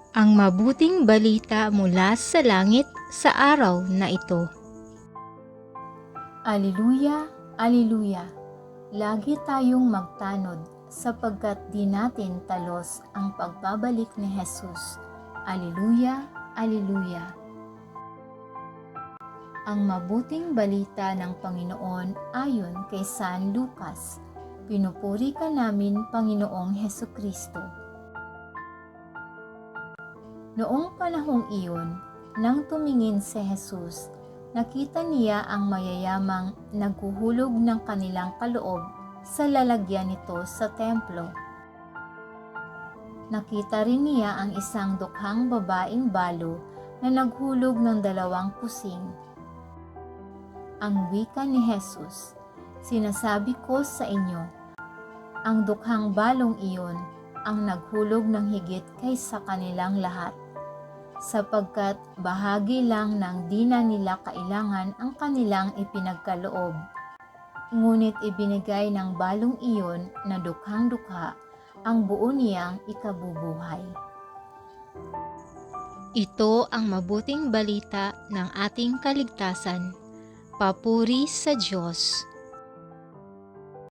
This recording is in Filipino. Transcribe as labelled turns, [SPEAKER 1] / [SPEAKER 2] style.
[SPEAKER 1] Ang mabuting balita mula sa langit sa araw na ito.
[SPEAKER 2] Alleluia, Alleluia! Lagi tayong magtanod sapagkat di natin talos ang pagbabalik ni Jesus. Alleluia, Alleluia! Ang mabuting balita ng Panginoon ayon kay San Lucas. Pinupuri ka namin, Panginoong Hesukristo. Noong panahong iyon, nang tumingin si Jesus, nakita niya ang mayayamang naghuhulog ng kanilang kaloob sa lalagyan nito sa templo. Nakita rin niya ang isang dukhang babaeng balo na naghulog ng 2 kusing. Ang wika ni Jesus, "Sinasabi ko sa inyo, ang dukhang balong iyon ang naghulog ng higit kaysa kanilang lahat, sapagkat bahagi lang ng di na nila kailangan ang kanilang ipinagkaloob. Ngunit ibinigay ng balong iyon na dukhang-dukha ang buo niyang ikabubuhay."
[SPEAKER 1] Ito ang mabuting balita ng ating kaligtasan. Papuri sa Diyos.